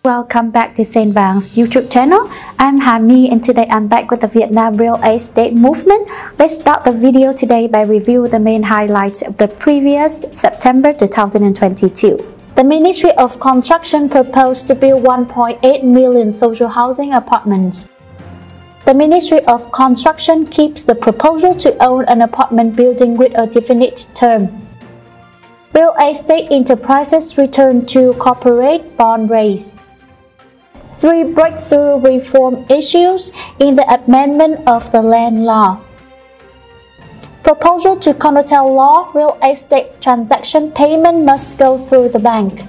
Welcome back to SENVANG's YouTube channel. I'm Hami and today I'm back with the Vietnam real estate movement. Let's start the video today by reviewing the main highlights of the previous September 2022. The Ministry of Construction proposed to build 1.8 million social housing apartments. The Ministry of Construction keeps the proposal to own an apartment building with a definite term. Real estate enterprises return to corporate bond raise. 3 breakthrough reform issues in the amendment of the land law. Proposal to condotel law, real estate transaction payment must go through the bank.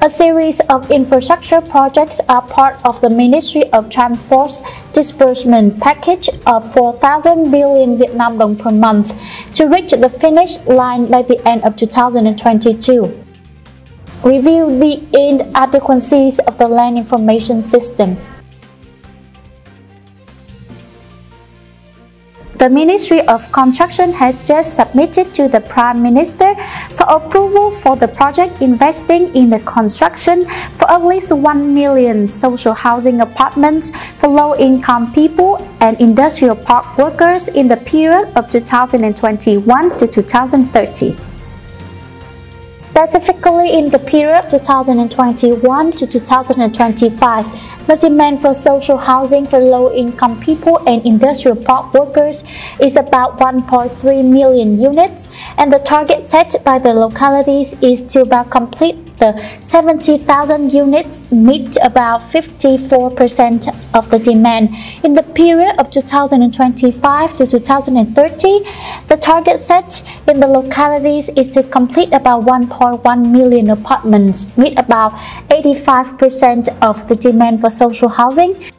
A series of infrastructure projects are part of the Ministry of Transport's disbursement package of 4,000 billion Vietnam dong per month to reach the finish line by the end of 2022. Review the inadequacies of the land information system. The Ministry of Construction had just submitted to the Prime Minister for approval for the project investing in the construction for at least 1 million social housing apartments for low-income people and industrial park workers in the period of 2021 to 2030. Specifically, in the period 2021 to 2025, the demand for social housing for low-income people and industrial park workers is about 1.3 million units, and the target set by the localities is to about complete the 70,000 units, meet about 54% of the demand. In the period of 2025 to 2030, the target set in the localities is to complete about 1.1 million apartments, meet about 85% of the demand for social housing.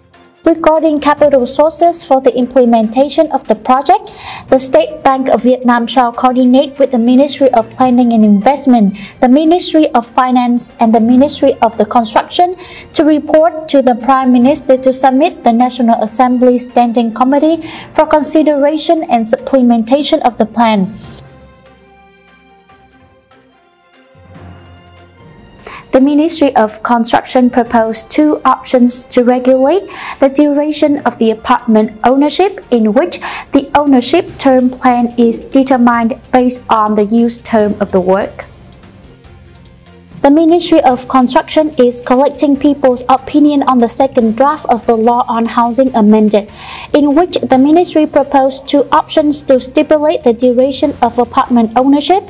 Regarding capital sources for the implementation of the project, the State Bank of Vietnam shall coordinate with the Ministry of Planning and Investment, the Ministry of Finance, and the Ministry of the Construction to report to the Prime Minister to submit the National Assembly Standing Committee for consideration and supplementation of the plan. The Ministry of Construction proposed 2 options to regulate the duration of the apartment ownership, in which the ownership term plan is determined based on the use term of the work. The Ministry of Construction is collecting people's opinion on the second draft of the Law on Housing amended, in which the Ministry proposed 2 options to stipulate the duration of apartment ownership.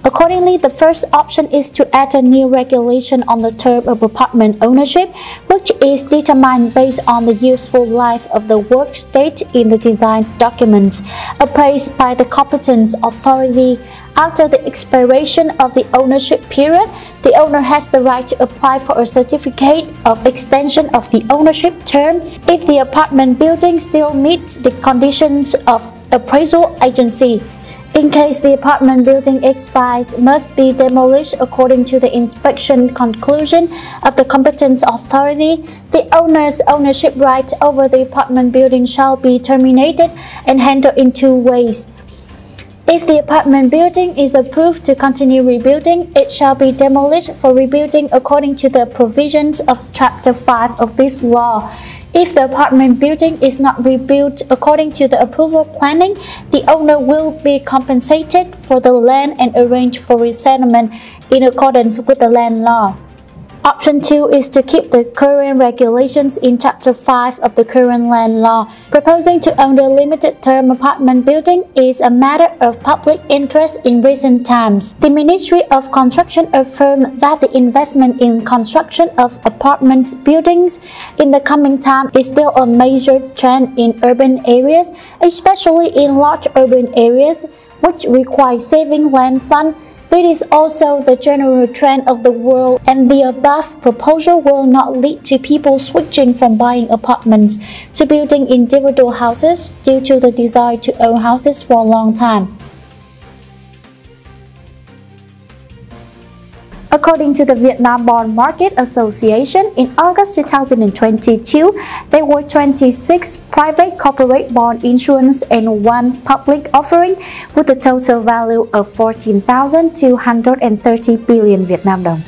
Accordingly, the first option is to add a new regulation on the term of apartment ownership, which is determined based on the useful life of the work state in the design documents, appraised by the competent authority. After the expiration of the ownership period, the owner has the right to apply for a certificate of extension of the ownership term if the apartment building still meets the conditions of appraisal agency. In case the apartment building expires, must be demolished according to the inspection conclusion of the competent authority, the owner's ownership right over the apartment building shall be terminated and handled in 2 ways. If the apartment building is approved to continue rebuilding, it shall be demolished for rebuilding according to the provisions of Chapter 5 of this law. If the apartment building is not rebuilt according to the approval planning, the owner will be compensated for the land and arrange for resettlement in accordance with the land law. Option 2 is to keep the current regulations in Chapter 5 of the current land law. Proposing to own the limited term apartment building is a matter of public interest in recent times. The Ministry of Construction affirmed that the investment in construction of apartment buildings in the coming time is still a major trend in urban areas, especially in large urban areas, which require saving land fund. It is also the general trend of the world, and the above proposal will not lead to people switching from buying apartments to building individual houses due to the desire to own houses for a long time. According to the Vietnam Bond Market Association, in August 2022, there were 26 private corporate bond issuance and 1 public offering with a total value of 14,230 billion Việt Nam đồng,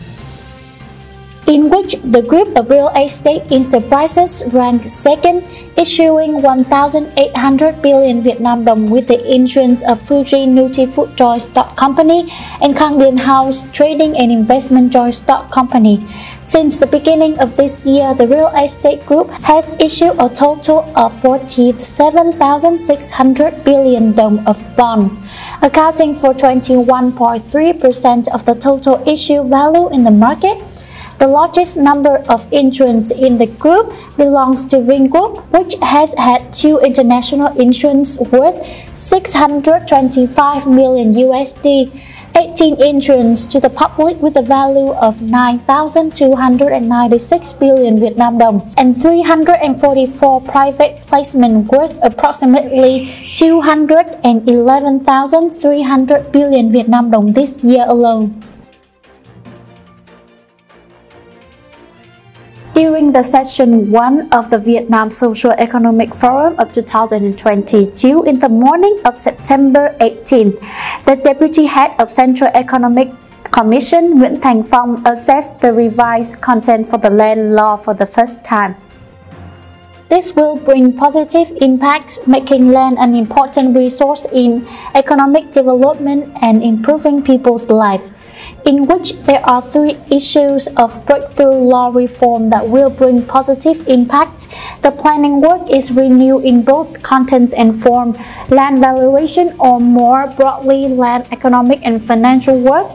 in which the group of real estate enterprises ranked second, issuing 1,800 billion Việt Nam đồng with the issuance of Fuji Nutri-Food Joy Stock Company and Khang Dien House Trading and Investment Joy Stock Company. Since the beginning of this year, the real estate group has issued a total of 47,600 billion dong of bonds, accounting for 21.3% of the total issue value in the market. The largest number of issuance in the group belongs to Vingroup, which has had 2 international issuance worth 625 million USD, 18 issuance to the public with a value of 9,296 billion Việt Nam đồng, and 344 private placement worth approximately 211,300 billion Việt Nam đồng this year alone. During the session 1 of the Vietnam Socio-Economic Forum of 2022 in the morning of September 18th, the Deputy Head of Central Economic Commission, Nguyen assessed the revised content for the land law for the first time. This will bring positive impacts, making land an important resource in economic development and improving people's lives, in which there are 3 issues of breakthrough law reform that will bring positive impacts. The planning work is renewed in both contents and form, land valuation, or more broadly land economic and financial work,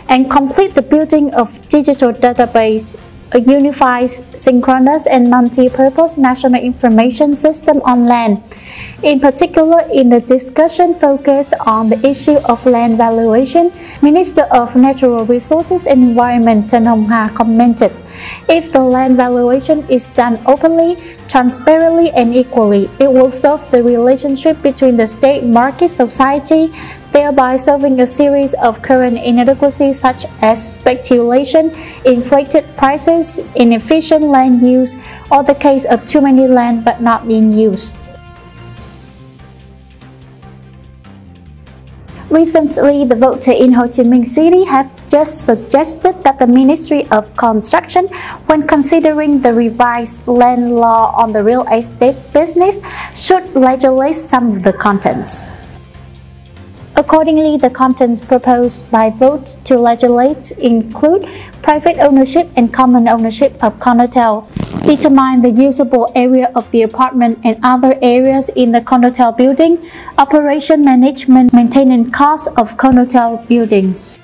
and complete the building of digital database, a unified, synchronous, and multi-purpose national information system on land. In particular, in the discussion focused on the issue of land valuation, Minister of Natural Resources and Environment Trần Hồng Hà commented, "If the land valuation is done openly, transparently, and equally, it will solve the relationship between the state market society, thereby solving a series of current inadequacies such as speculation, inflated prices, inefficient land use, or the case of too many land but not being used." Recently, the voters in Ho Chi Minh City have just suggested that the Ministry of Construction, when considering the revised land law on the real estate business, should legislate some of the contents. Accordingly, the contents proposed by vote to legislate include private ownership and common ownership of condotels, determine the usable area of the apartment and other areas in the condotel building, operation management, maintenance costs of condotel buildings.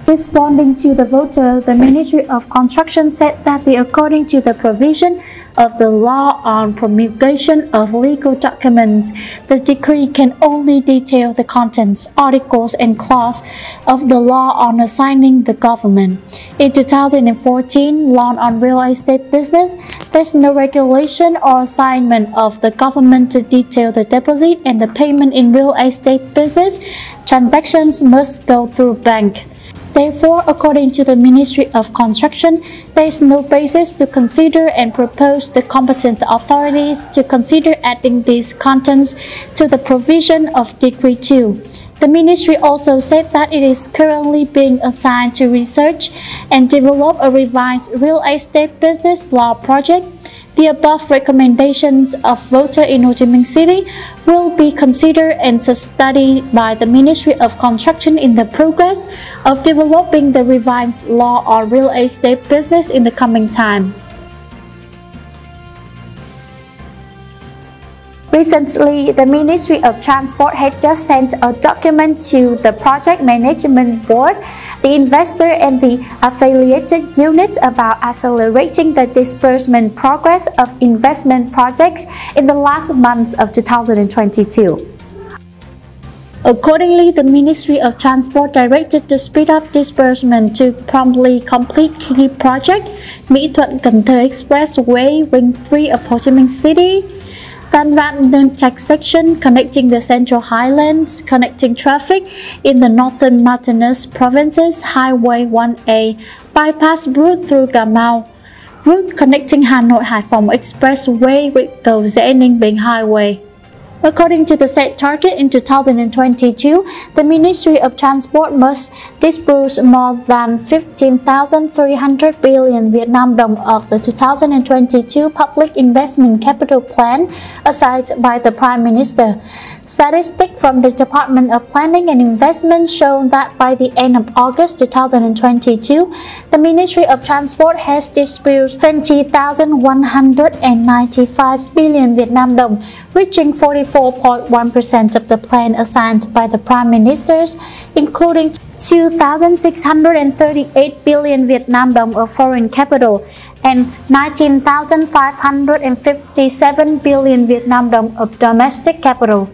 Responding to the voter, the Ministry of Construction said that according to the provision of the law on promulgation of legal documents, the decree can only detail the contents, articles, and clauses of the law on assigning the government. In 2014, law on real estate business, there's no regulation or assignment of the government to detail the deposit and the payment in real estate business. Transactions must go through bank. Therefore, according to the Ministry of Construction, there is no basis to consider and propose the competent authorities to consider adding these contents to the provision of Decree 2. The Ministry also said that it is currently being assigned to research and develop a revised real estate business law project. The above recommendations of voters in Ho Chi Minh City will be considered and studied by the Ministry of Construction in the progress of developing the revised law on real estate business in the coming time. Recently, the Ministry of Transport had just sent a document to the Project Management Board, the investor and the affiliated units about accelerating the disbursement progress of investment projects in the last months of 2022. Accordingly, the Ministry of Transport directed to speed up disbursement to promptly complete key project Mỹ Thuận Cần Thơ Expressway Ring 3 of Ho Chi Minh City, SENVANGDATA section connecting the Central Highlands, connecting traffic in the northern mountainous provinces, Highway 1A, bypass route through Cà Mau, route connecting Hà-Nội-Hải Phòng Expressway with Cầu Giẽ Ninh Bình Highway. According to the set target in 2022, the Ministry of Transport must disburse more than 15,300 billion Vietnam dong of the 2022 Public Investment Capital Plan assigned by the Prime Minister. Statistics from the Department of Planning and Investment show that by the end of August 2022, the Ministry of Transport has disbursed 20,195 billion Vietnam dong, reaching 44.1% of the plan assigned by the Prime Ministers, including 2,638 billion Vietnam dong of foreign capital and 19,557 billion Vietnam dong of domestic capital.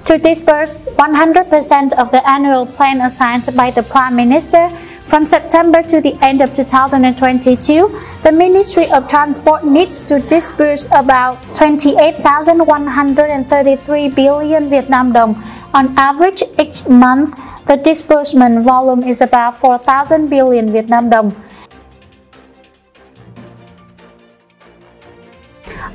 To disburse 100% of the annual plan assigned by the Prime Minister, from September to the end of 2022, the Ministry of Transport needs to disburse about 28,133 billion Vietnam dong. On average, each month, the disbursement volume is about 4,000 billion Vietnam dong.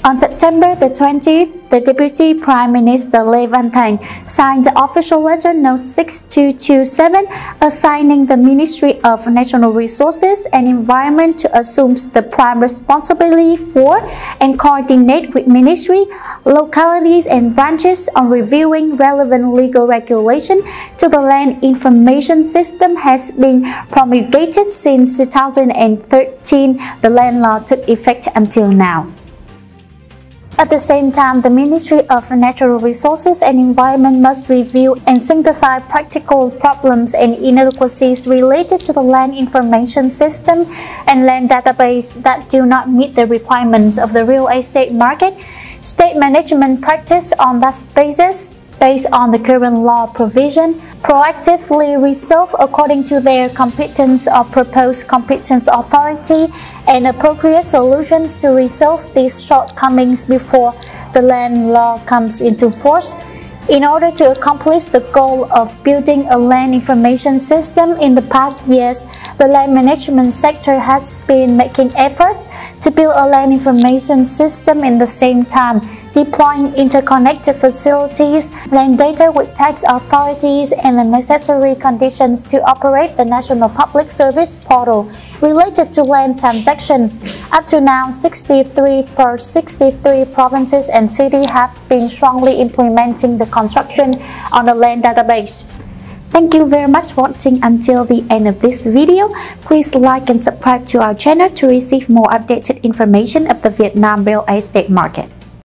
On September the 20th, the Deputy Prime Minister Lê Văn Thành signed the official letter No. 6227 assigning the Ministry of Natural Resources and Environment to assume the prime responsibility for and coordinate with ministry, localities and branches on reviewing relevant legal regulation to the land information system has been promulgated since 2013. The land law took effect until now. At the same time, the Ministry of Natural Resources and Environment must review and synthesize practical problems and inadequacies related to the land information system and land database that do not meet the requirements of the real estate market, state management practice on that basis, based on the current law provision, proactively resolve according to their competence or proposed competent authority, and appropriate solutions to resolve these shortcomings before the land law comes into force. In order to accomplish the goal of building a land information system in the past years, the land management sector has been making efforts to build a land information system in the same time, deploying interconnected facilities, land data with tax authorities, and the necessary conditions to operate the National Public Service Portal related to land transaction. Up to now, 63 provinces and cities have been strongly implementing the construction on the land database. Thank you very much for watching until the end of this video. Please like and subscribe to our channel to receive more updated information of the Vietnam real estate market.